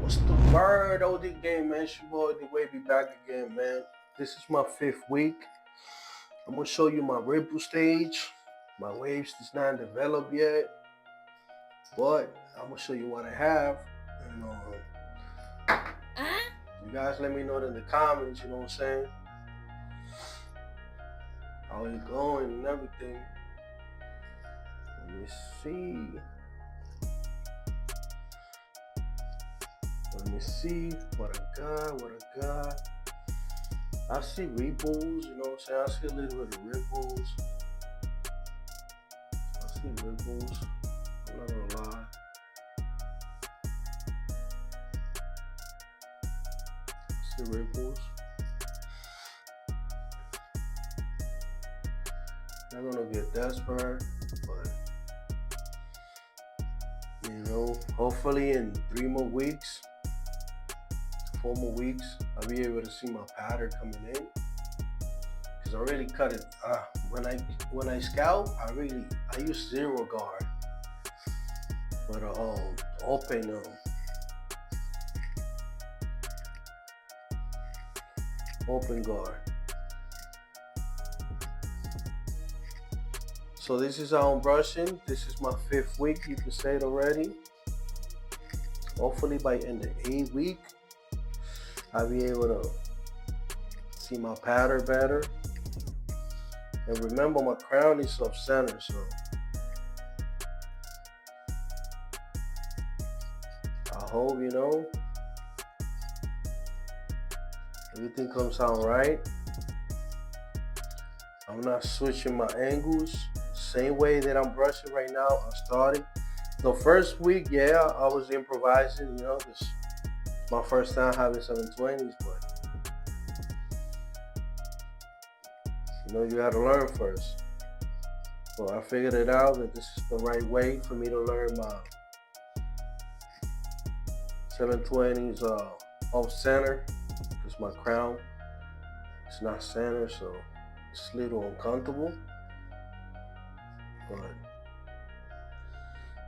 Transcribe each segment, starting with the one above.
What's the word, OD game, man? It's your boy, the Wavy back again, man. This is my 5th week. I'm gonna show you my ripple stage. My waves is not developed yet, but I'm gonna show you what I have. And you guys let me know in the comments, you know what I'm saying? How it's going and everything. Let me see. Let me see what I got. I see ripples, you know what I'm saying? I see a little bit of ripples. I see ripples. I'm not gonna lie. I see ripples. Not gonna get desperate, but you know, hopefully in 3 more weeks, 4 more weeks, I'll be able to see my pattern coming in. Cause I really cut it. When I scalp, I use 0 guard, but open guard. So this is how I'm brushing. This is my 5th week. You can say it already. Hopefully by end of 8th week, I'll be able to see my pattern better. And remember, my crown is off center, so I hope, you know, everything comes out right. I'm not switching my angles. Same way that I'm brushing right now, I started. The first week, yeah, I was improvising, you know, this my first time having 720s, but you know, you gotta learn first. So I figured it out that this is the right way for me to learn my 720s off center, because my crown is not center, so it's a little uncomfortable. But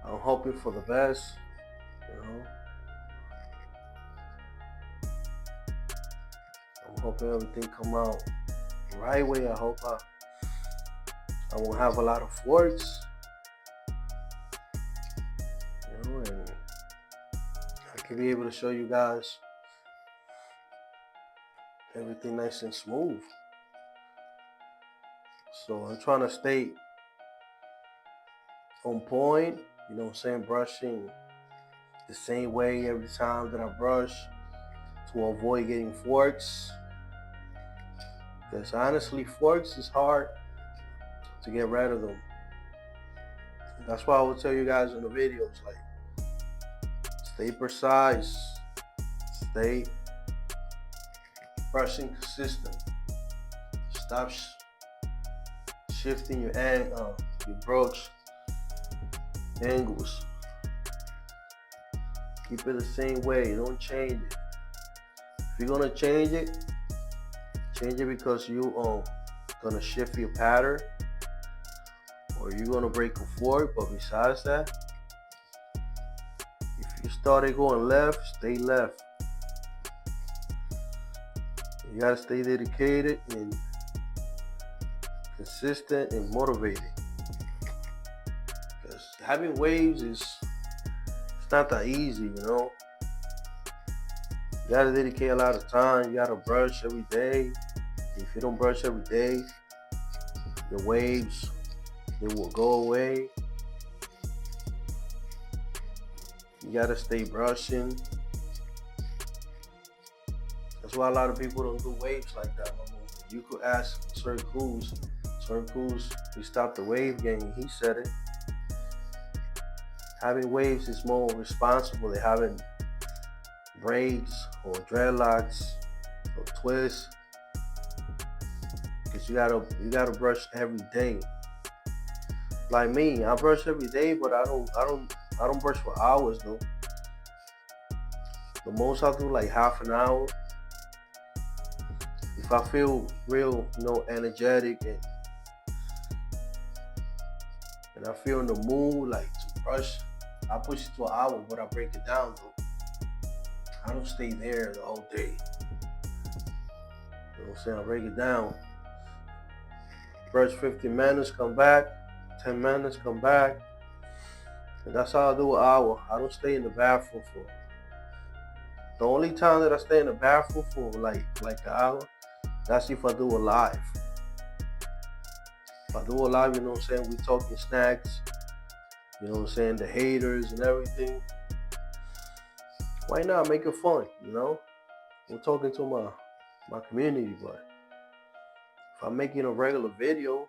I'm hoping for the best, you know. I'm hoping everything come out the right way. I hope I won't have a lot of forks, you know, and I can be able to show you guys everything nice and smooth. So I'm trying to stay on point, you know what I'm saying, brushing the same way every time that I brush to avoid getting forks. Because honestly, forks is hard to get rid of them. That's why I will tell you guys in the videos, like, stay precise, stay brushing consistent, stop shifting your brush angles. Keep it the same way, don't change it. If you're gonna change it because you gonna shift your pattern or you're gonna break a fork. But besides that, if you started going left, stay left. You gotta stay dedicated and consistent and motivated. Because having waves it's not that easy, you know. You gotta dedicate a lot of time. You gotta brush every day. If you don't brush every day, your waves, they will go away. You gotta stay brushing. That's why a lot of people don't do waves like that no more. You could ask Sir Cruz. Sir Cruz, he stopped the wave game. He said it. Having waves is more responsible than having braids or dreadlocks or twists. Because you gotta brush every day. Like me, I brush every day, but I don't brush for hours though. The most I do like half an hour. If I feel real, you know, energetic and I feel in the mood like to brush, I push it to an hour, but I break it down though. I don't stay there the whole day. You know what I'm saying? I break it down. Brush 15 minutes, come back. 10 minutes, come back. And that's how I do an hour. I don't stay in the bathroom for. The only time that I stay in the bathroom for like an hour, that's if I do a live. If I do a live, you know what I'm saying? We talking snacks, you know what I'm saying? The haters and everything. Why not make it fun, you know? We're talking to my community, but if I'm making a regular video,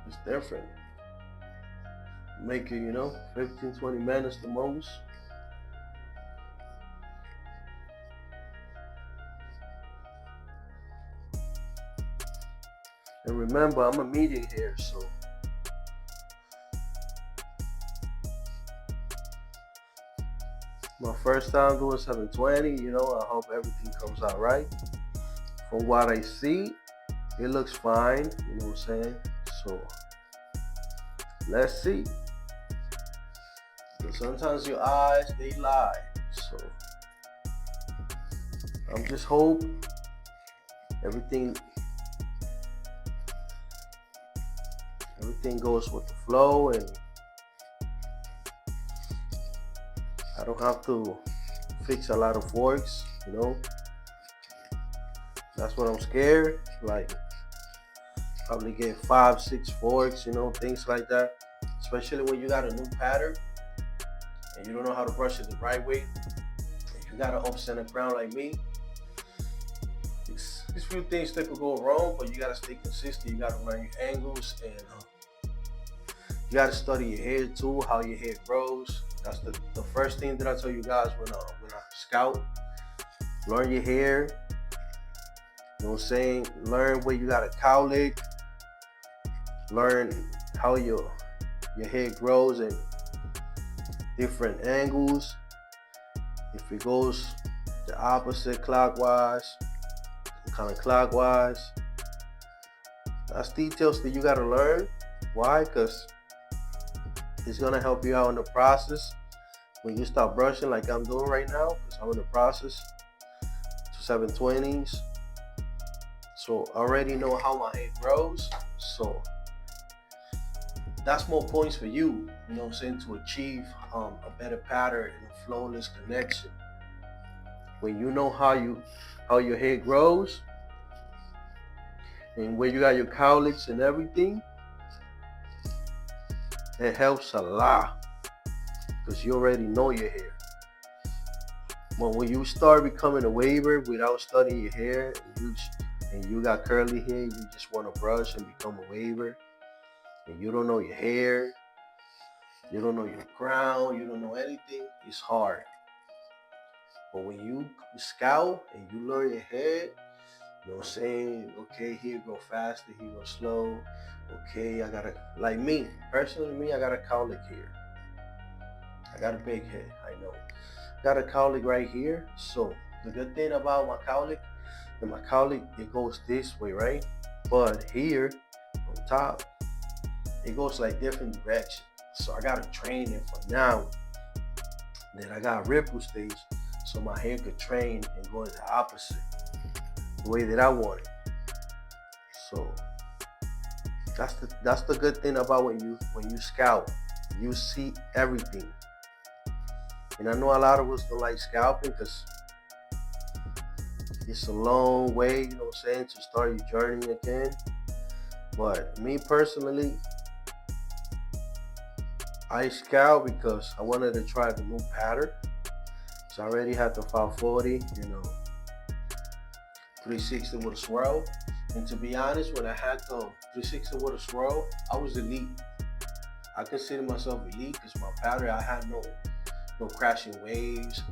it's different. Make it, 15, 20 minutes the most. And remember, I'm a medium here, so my first time doing 720, I hope everything comes out right. From what I see, it looks fine, you know what I'm saying? So let's see. Because sometimes your eyes, they lie. So I'm just hope everything goes with the flow, and I don't have to fix a lot of forks, That's what I'm scared. Like, probably get 5, 6 forks, things like that. Especially when you got a new pattern and you don't know how to brush it the right way. If you got an up-center crown like me, these few things that could go wrong, but you gotta stay consistent. You gotta learn your angles, and you gotta study your hair too, how your hair grows. That's the first thing that I tell you guys when I scout. Learn your hair. You know what I'm saying? Learn where you got a cowlick. Learn how your hair grows in different angles. If it goes the opposite clockwise, counterclockwise. That's details that you gotta learn. Why? Because it's gonna help you out in the process when you start brushing like I'm doing right now, because I'm in the process to 720s. So I already know how my hair grows. So that's more points for you, you know what I'm saying, to achieve a better pattern and a flawless connection. When you know how your hair grows and where you got your cowlicks and everything, it helps a lot because you already know your hair. But when you start becoming a waver without studying your hair, and you got curly hair, you just want to brush and become a waver, and you don't know your hair, you don't know your crown, you don't know anything, it's hard. But when you scout and you learn your hair, you know what I'm saying? Okay, here go faster, here go slow. Okay, like me, personally, I got a cowlick here. I got a big head, I know. Got a cowlick right here. So the good thing about my cowlick, it goes this way, right? But here on top, it goes like different directions. So I gotta train it for now. Then I got ripple stage, so my hair could train and go in the opposite, the way that I want it. So that's the good thing about when you scout, you see everything. And I know a lot of us don't like scalping because it's a long way, you know what I'm saying, to start your journey again. But me personally, I scout because I wanted to try the new pattern. So I already had the 540, 360 with a swirl. And to be honest, when I had the 360 with a swirl, I was elite. I consider myself elite because my pattern, I had no crashing waves.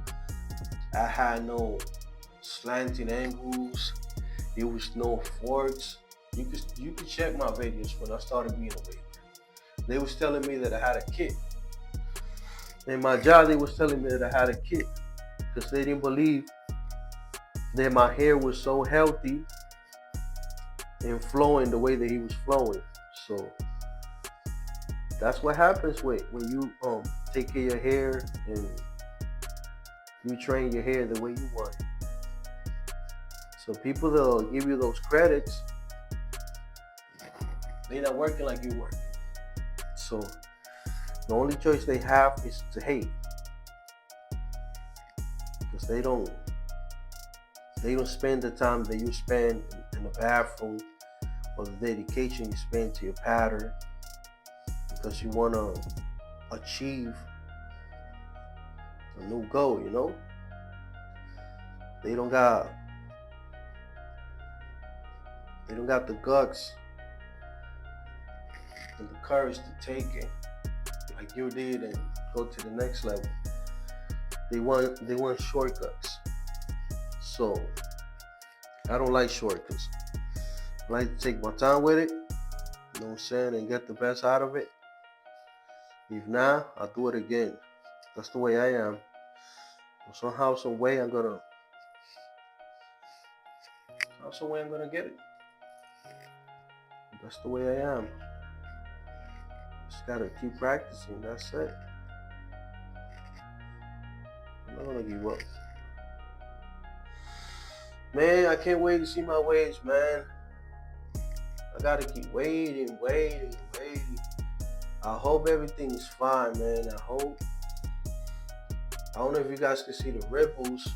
I had no slanting angles. There was no forks. You could check my videos when I started being a waver. They was telling me that I had a kit. In my job, they was telling me that I had a kit because they didn't believe that my hair was so healthy and flowing the way that he was flowing. So that's what happens when you take care of your hair and you train your hair the way you want it. So people that'll give you those credits, they're not working like you work. So the only choice they have is to hate, because they don't spend the time that you spend in the bathroom or the dedication you spend to your pattern, because you want to achieve a new goal, you know? They don't got the guts and the courage to take it like you did and go to the next level. They want shortcuts. So I don't like shortcuts. I like to take my time with it, you know what I'm saying, and get the best out of it. If not, I'll do it again. That's the way I am. Somehow, some way I'm gonna get it. That's the way I am. Just gotta keep practicing, that's it. I'm not gonna give up. Man, I can't wait to see my waves, man. I gotta keep waiting. I hope everything is fine, man. I don't know if you guys can see the ripples.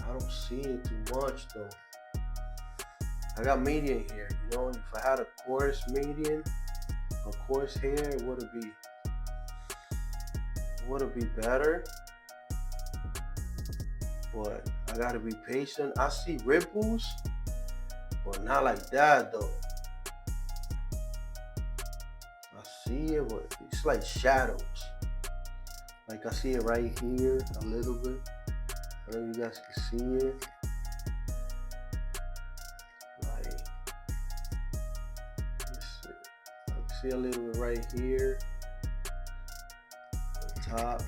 I don't see it too much though. I got median here, you know. If I had a coarse median, a coarse hair, it would be better. But I gotta be patient. I see ripples, but not like that though. I see it, but it's like shadows. Like I see it right here a little bit. I don't know if you guys can see it. Like, let's see. I can see a little bit right here. On top.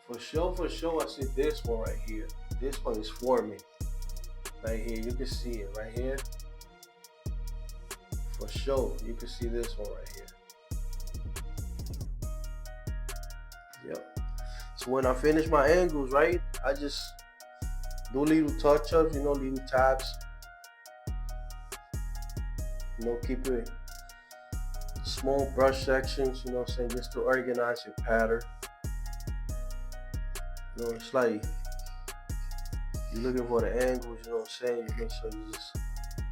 For sure, I see this one right here. This one is forming. Right here, you can see it right here. For sure, you can see this one right here. Yep. So when I finish my angles, right, I just do little touch-ups, you know, little taps. You know, keep it small brush sections, you know what I'm saying, just to organize your pattern. You know, it's like you're looking for the angles, you know what I'm saying? You make sure you just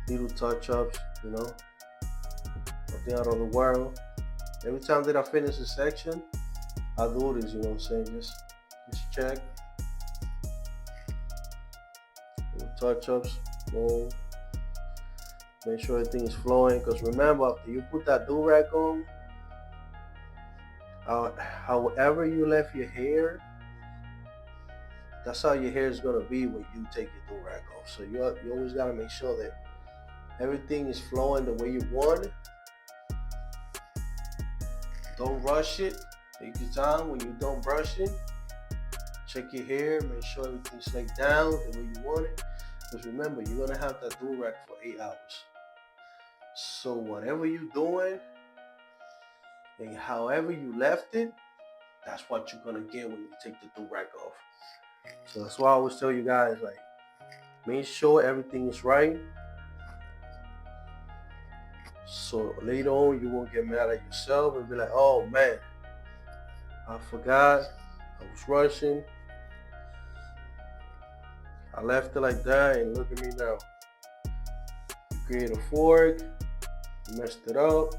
little touch-ups, you know. Nothing out of the world. Every time that I finish a section, I do this, you know what I'm saying? Just check. Little touch-ups, boom. Make sure everything is flowing, because remember, after you put that do-rag on, however you left your hair, that's how your hair is gonna be when you take your do-rag off. So you always gotta make sure that everything is flowing the way you want it. Don't rush it. Take your time when you don't brush it. Check your hair, make sure everything's laid down the way you want it. Because remember, you're gonna have that do-rag for 8 hours. So whatever you're doing and however you left it, that's what you're gonna get when you take the do-rag off. So that's why I always tell you guys, like, make sure everything is right. So later on, you won't get mad at yourself and be like, oh man, I forgot, I was rushing, I left it like that, and look at me now. You create a fork, you messed it up,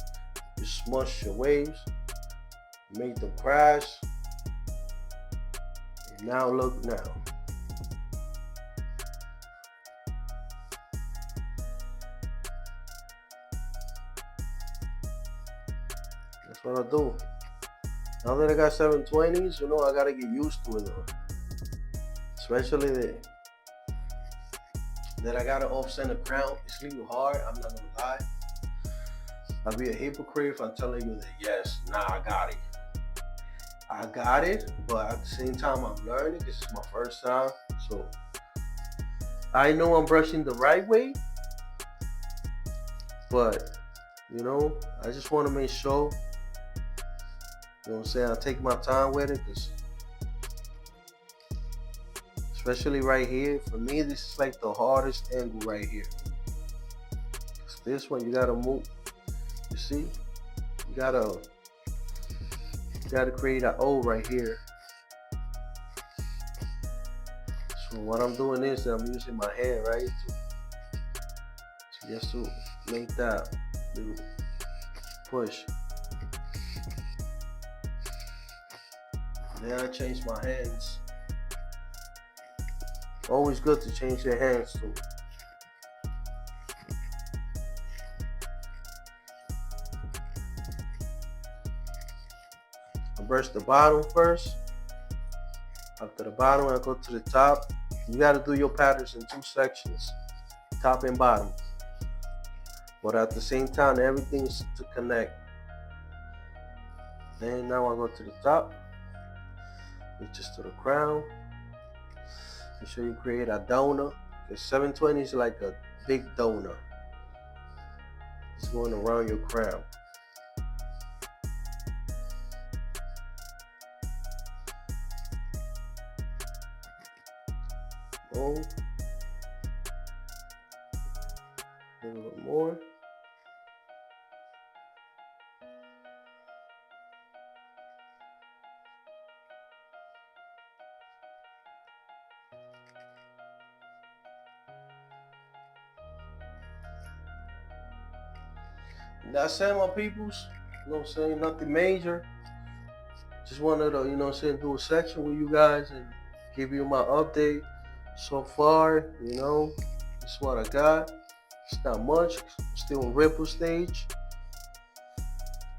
you smushed your waves, you made them crash, and now look now. That's what I do. Now that I got 720s, you know, I gotta get used to it though. Especially that I gotta offset the crown. It's a little hard, I'm not gonna lie. I'll be a hypocrite if I'm telling you that yes, I got it. I got it, but at the same time I'm learning. This is my first time, so I know I'm brushing the right way, but I just want to make sure, what I'm saying, I take my time with it, because especially right here, for me, this is like the hardest angle right here. This one, you gotta move. You see, you gotta create an O right here. So what I'm doing is that I'm using my hand, right, just to make that little push. Then I change my hands. Always good to change your hands too. I brush the bottom first. After the bottom, I go to the top. You got to do your patterns in 2 sections, top and bottom. But at the same time, everything is to connect. Then now I go to the top, reaches to the crown. Make sure you create a donut, because 720 is like a big donut. It's going around your crown. Oh, a little more. That's it, my peoples. Nothing major. Just wanted to, do a section with you guys and give you my update so far. This is what I got. It's not much. Still in ripple stage.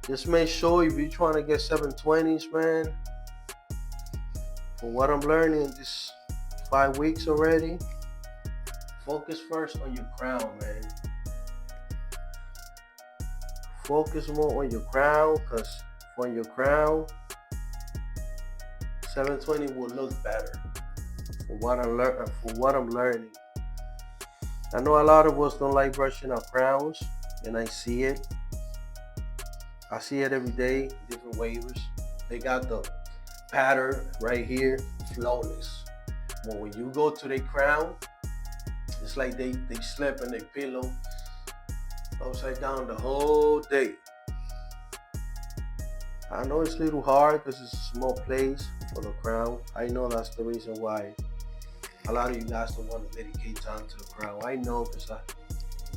Just make sure if you're trying to get 720s, man, from what I'm learning in this 5 weeks already, focus first on your crown, man. Focus more on your crown, because on your crown, 720 will look better. From what I'm learning. I know a lot of us don't like brushing our crowns, and I see it. I see it every day, different wavers. They got the pattern right here, flawless. But when you go to their crown, it's like they slept in their pillow upside down the whole day. I know it's a little hard because it's a small place for the crown. I know that's the reason why a lot of you guys don't want to dedicate time to the crown. I know, because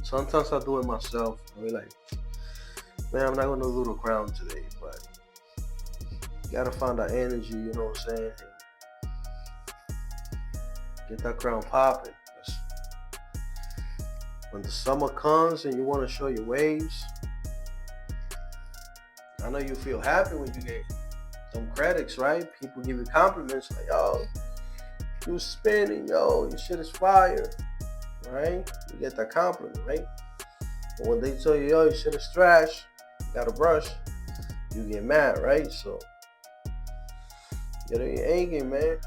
sometimes I do it myself. I be like, man, I'm not going to do the crown today, but you got to find that energy, you know what I'm saying? And get that crown popping. When the summer comes and you want to show your waves, I know you feel happy when you get some credits, right? People give you compliments like, yo, you spinning, yo, your shit is fire, right? You get that compliment, right? But when they tell you, yo, your shit is trash, you got a brush, you get mad, right? So, get on your A game, man.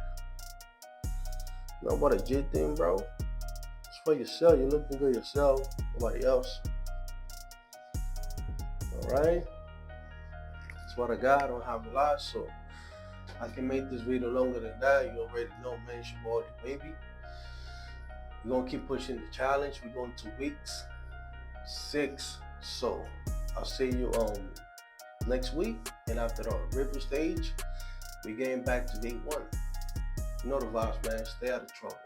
Not about a G thing, bro. It's for yourself. You're looking good yourself, nobody else. Alright? That's what I got. I don't have a lot, so I can make this video longer than that. You already know, man. It's your boy, baby. We're going to keep pushing the challenge. We're going 2 weeks. 6. So, I'll see you next week. And after the ripple stage, we're getting back to day 1. You know the vibes, man. Stay out of trouble.